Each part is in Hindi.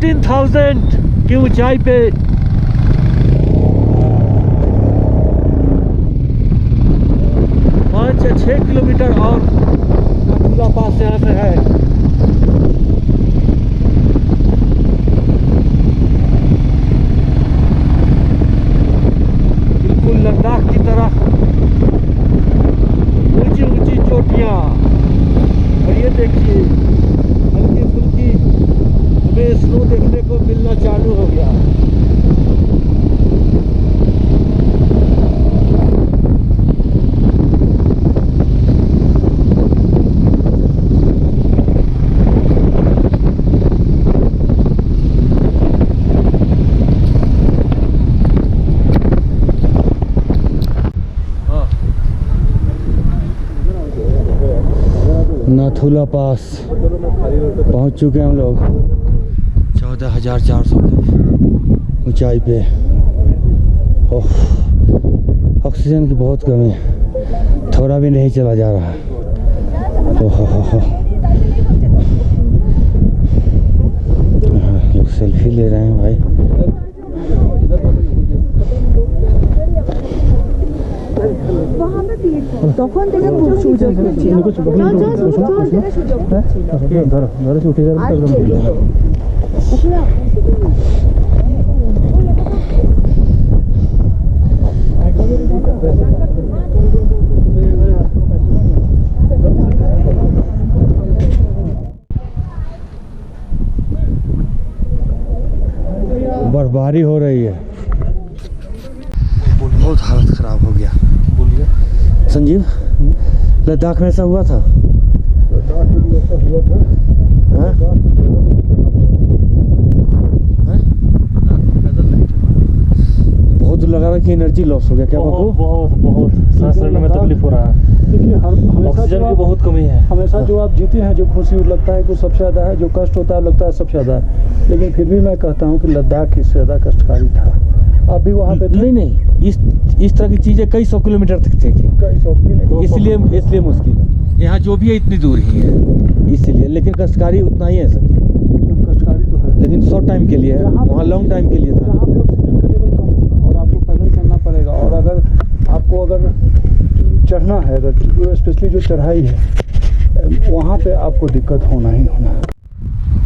14,000 की ऊंचाई पे 5 या 6 किलोमीटर और नाथुला पास यहाँ से है। बिल्कुल लद्दाख की तरह ऊंची ऊंची चोटियाँ। और ये देखिए हल्की फुल्की हमें स्नो देखने को मिलना चालू हो गया। नाथुला पास पहुंच चुके हैं हम लोग 14,400 ऊंचाई पे। ओह, ऑक्सीजन की बहुत कमी है, थोड़ा भी नहीं चला जा रहा है। ओह लोग सेल्फी ले रहे हैं भाई। তখন থেকে সূর্য উঠে যাবে। बर्फबारी हो रही है, बहुत हालत खराब हो गया। बोलिए संजीव, लद्दाख में ऐसा हुआ था? बहुत लग रहा है कि एनर्जी लॉस हो गया क्या? बहुत सांस लेने में तकलीफ हो रहा है। देखिए ऑक्सीजन की बहुत कमी है। हमेशा जो आप जीते हैं, जो खुशी लगता है कि सबसे ज़्यादा है, जो कष्ट होता है लगता है सबसे ज़्यादा है, लेकिन फिर भी मैं कहता हूँ कि लद्दाख इससे ज़्यादा कष्टकारी था। अभी वहाँ पे नहीं, इस तरह की चीज़ें कई 100 किलोमीटर तक थी, इसलिए मुश्किल है। यहाँ जो भी है इतनी दूर ही है इसलिए, लेकिन कष्टकारी उतना ही है सर। कष्टकारी तो है, लेकिन शॉर्ट टाइम के लिए है, वहाँ लॉन्ग टाइम के लिए था। यहाँ पे ऑक्सीजन का लेवल कम है और आपको पैदल चलना पड़ेगा। और अगर आपको चढ़ना है, अगर स्पेशली जो चढ़ाई है वहाँ पे आपको दिक्कत होना ही होना है।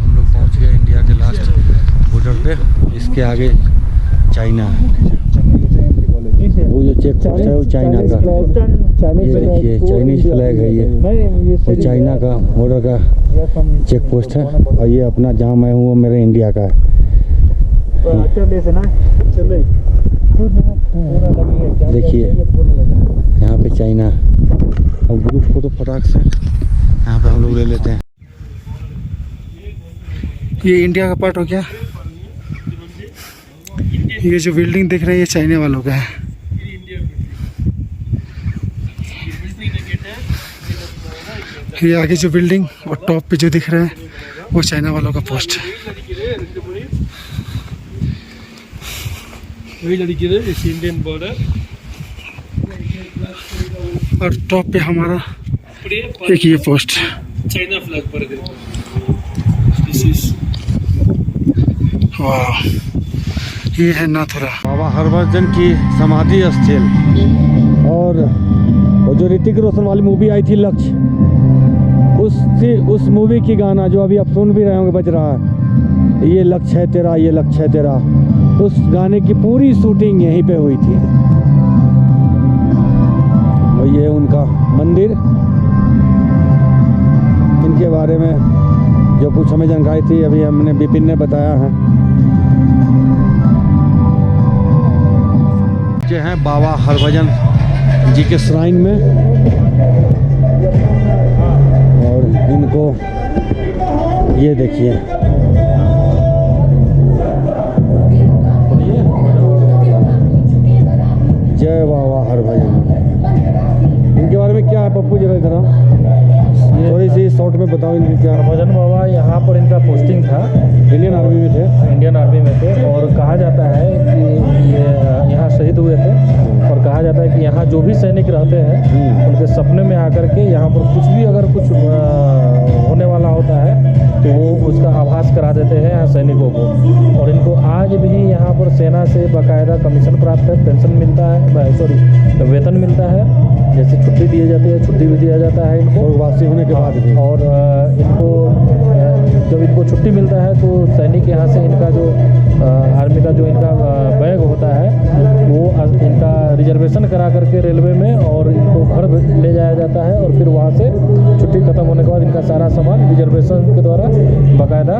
हम लोग पहुँच गए इंडिया के लास्ट बॉर्डर पे। इसके आगे चाइना है, वो जो चेक पोस्ट है वो चाइना का। ये देखिए चाइनीज फ्लैग है ये, और चाइना का बॉर्डर का चेक पोस्ट है। और ये अपना जहाँ मैं हूँ वो मेरे इंडिया का है। देखिए यहाँ पे चाइना। अब ग्रुप फोटो फटाक से यहाँ पे हम लोग ले लेते हैं। ये इंडिया का पार्ट हो गया। ये जो बिल्डिंग दिख रही है ये चाइना वालों का है। ये आगे जो बिल्डिंग और टॉप पे जो दिख रहा है वो चाइना वालों का पोस्ट है। इंडियन बॉर्डर और टॉप पे हमारा एक ये पोस्ट चाइना फ्लैग पर। वाह, ये है नाथुला। बाबा हरभजन की समाधि स्थल। और वो जो ऋतिक रोशन वाली मूवी आई थी लक्ष्य, उस मूवी की गाना जो अभी आप सुन भी रहे होंगे बज रहा है, ये लक्ष्य है तेरा, ये लक्ष्य है तेरा। उस गाने की पूरी शूटिंग यहीं पे हुई थी। और ये उनका मंदिर, इनके बारे में जो कुछ हमें जानकारी थी अभी हमने विपिन ने बताया है। ये हैं बाबा हरभजन जी के श्राइन में, और इनको ये देखिए जय बाबा हरभजन। इनके बारे में क्या है पप्पू, जरा इधर थोड़ी सी शॉर्ट में बताओ इनकी क्या। हरभजन बाबा यहाँ पर इनका पोस्टिंग था, इंडियन आर्मी में थे। इंडियन आर्मी में थे। और कहा जाता है कि ये यहाँ शहीद हुए थे। और कहा जाता है कि यहाँ जो भी सैनिक रहते हैं उनके सपने में आकर के यहाँ पर कुछ भी अगर कुछ होने वाला होता है तो वो उसका आभास करा देते हैं यहाँ सैनिकों को। और इनको आज भी यहाँ पर सेना से बाकायदा कमीशन प्राप्त है, पेंशन मिलता है, सॉरी वेतन मिलता है। जैसे छुट्टी दी जाती है, छुट्टी भी दिया जाता है इनको और वापसी होने के बाद भी। और इनको जब इनको छुट्टी मिलता है तो सैनिक यहाँ से इनका जो आर्मी का जो इनका बैग होता है वो इनका रिजर्वेशन करा करके रेलवे में और इनको घर ले जाया जाता है। और फिर वहाँ से छुट्टी खत्म होने के बाद इनका सारा सामान रिजर्वेशन के द्वारा बाकायदा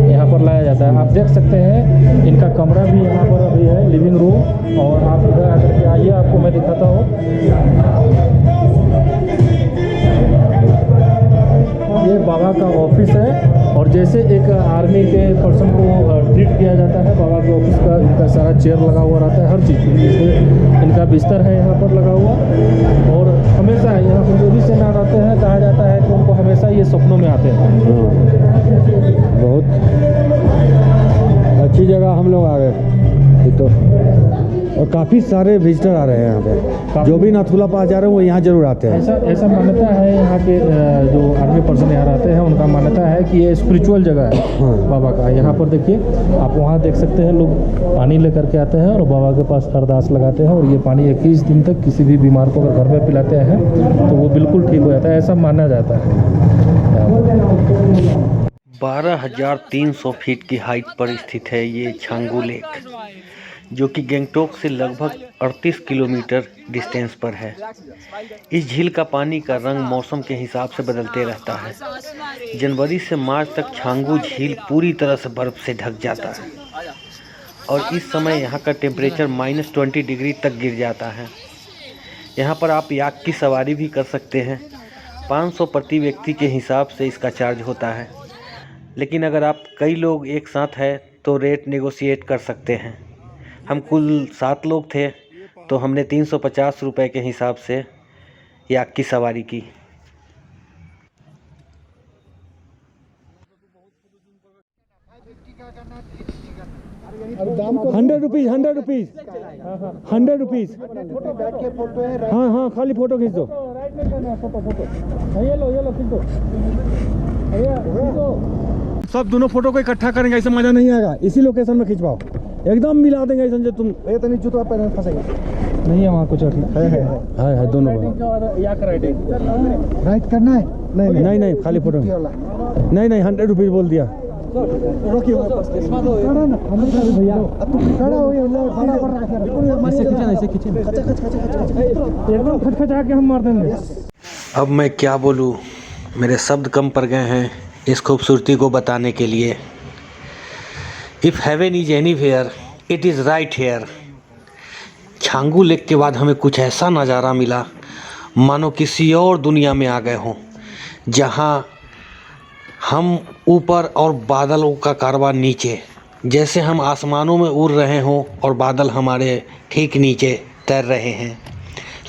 यहाँ पर लाया जाता है। आप देख सकते हैं इनका कमरा भी यहाँ पर अभी है, लिविंग रूम। और आप इधर आकर के आइए, आपको मैं दिखाता हूँ। ये बाबा का ऑफिस है। और जैसे एक आर्मी के पर्सन को ट्रीट किया जाता है, बाबा के ऑफिस का इनका सारा चेयर लगा हुआ रहता है, हर चीज़। इनका बिस्तर है यहाँ पर लगा हुआ। और हमेशा यहाँ पर जो भी सेना रहते हैं कहा जाता है कि उनको हमेशा ये सपनों में आते हैं। बहुत अच्छी जगह हम लोग आ गए तो। और काफ़ी सारे विजिटर आ रहे हैं यहाँ पे, जो भी नाथुला पास जा रहे हैं वो यहाँ जरूर आते हैं। ऐसा मान्यता है यहाँ के जो आर्मी पर्सन यहाँ रहते हैं उनका मान्यता है कि ये स्पिरिचुअल जगह है बाबा का। यहाँ पर देखिए आप वहाँ देख सकते हैं, लोग पानी लेकर के आते हैं और बाबा के पास अरदास लगाते हैं। और ये पानी 21 दिन तक किसी भी बीमार को अगर घर में पिलाते हैं तो वो बिल्कुल ठीक हो जाता है, ऐसा माना जाता है। 12,300 फीट की हाइट पर स्थित है ये छांगू लेक, जो कि गैंगटॉक से लगभग 38 किलोमीटर डिस्टेंस पर है। इस झील का पानी का रंग मौसम के हिसाब से बदलते रहता है। जनवरी से मार्च तक छांगू झील पूरी तरह से बर्फ से ढक जाता है और इस समय यहाँ का टेम्परेचर -20 डिग्री तक गिर जाता है। यहाँ पर आप याक की सवारी भी कर सकते हैं। 500 प्रति व्यक्ति के हिसाब से इसका चार्ज होता है, लेकिन अगर आप कई लोग एक साथ हैं तो रेट नेगोशिएट कर सकते हैं। हम कुल 7 लोग थे तो हमने 350 रुपये के हिसाब से याक की सवारी की। 100 रुपीज़ 100 रुपीज़ 100 रुपीज़। हाँ हाँ, खाली फ़ोटो खींच दो। ये लो खींच दो। सब दोनों फोटो को इकट्ठा करेंगे, ऐसे मज़ा नहीं आएगा। इसी लोकेशन में खिंचवाओ, एकदम मिला देंगे ऐसा। तुम ये तो नहीं जूता पैर में फंसेगा नहीं है वहाँ कुछ है दोनों राइट करना है। नहीं खाली फोटो नहीं 100 रुपीज़ बोल दिया। एकदम खचखचा के हम मार देंगे। अब मैं क्या बोलूँ, मेरे शब्द कम पड़ गए हैं इस खूबसूरती को बताने के लिए। If heaven is anywhere it is right here. Changu lake के बाद हमें कुछ ऐसा नज़ारा मिला मानो किसी और दुनिया में आ गए हों, जहाँ हम ऊपर और बादलों का कारवां नीचे, जैसे हम आसमानों में उड़ रहे हों और बादल हमारे ठीक नीचे तैर रहे हैं।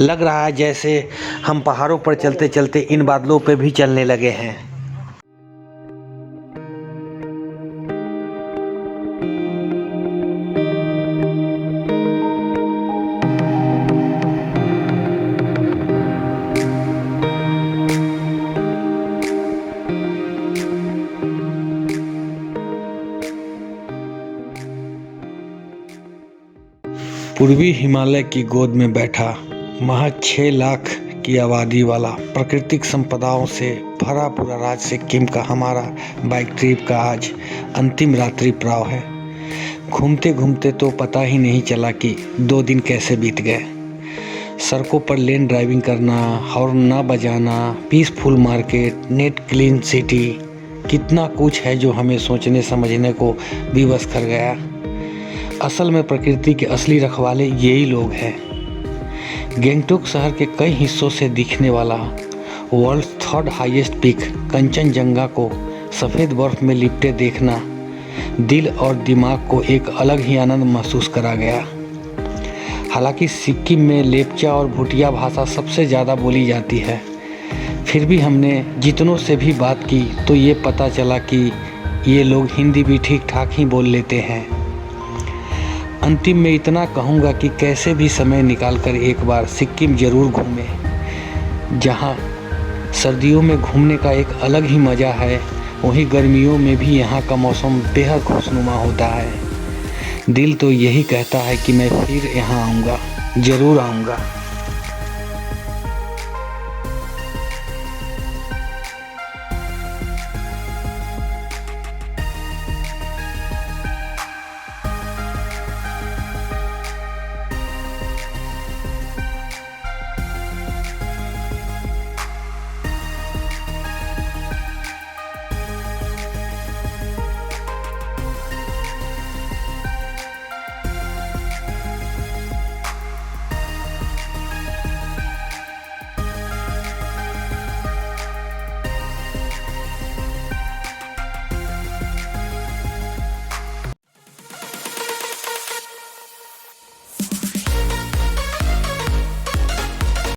लग रहा है जैसे हम पहाड़ों पर चलते चलते इन बादलों पे भी चलने लगे हैं। पूर्वी हिमालय की गोद में बैठा महज 6 लाख की आबादी वाला प्राकृतिक संपदाओं से भरा पूरा राज्य सिक्किम का हमारा बाइक ट्रिप का आज अंतिम रात्रि प्राव है। घूमते घूमते तो पता ही नहीं चला कि 2 दिन कैसे बीत गए। सड़कों पर लेन ड्राइविंग करना, हॉर्न ना बजाना, peaceful market, net clean city, कितना कुछ है जो हमें सोचने समझने को विवश कर गया। असल में प्रकृति के असली रखवाले यही लोग हैं। गैंगटॉक शहर के कई हिस्सों से दिखने वाला world 3rd highest peak Kanchenjunga को सफ़ेद बर्फ में लिपटे देखना दिल और दिमाग को एक अलग ही आनंद महसूस करा गया। हालांकि सिक्किम में लेप्चा और भूटिया भाषा सबसे ज़्यादा बोली जाती है, फिर भी हमने जितनों से भी बात की तो ये पता चला कि ये लोग हिंदी भी ठीक ठाक ही बोल लेते हैं। अंतिम में इतना कहूँगा कि कैसे भी समय निकालकर एक बार सिक्किम ज़रूर घूमें। जहाँ सर्दियों में घूमने का एक अलग ही मज़ा है, वहीं गर्मियों में भी यहाँ का मौसम बेहद खुशनुमा होता है। दिल तो यही कहता है कि मैं फिर यहाँ आऊँगा, ज़रूर आऊँगा।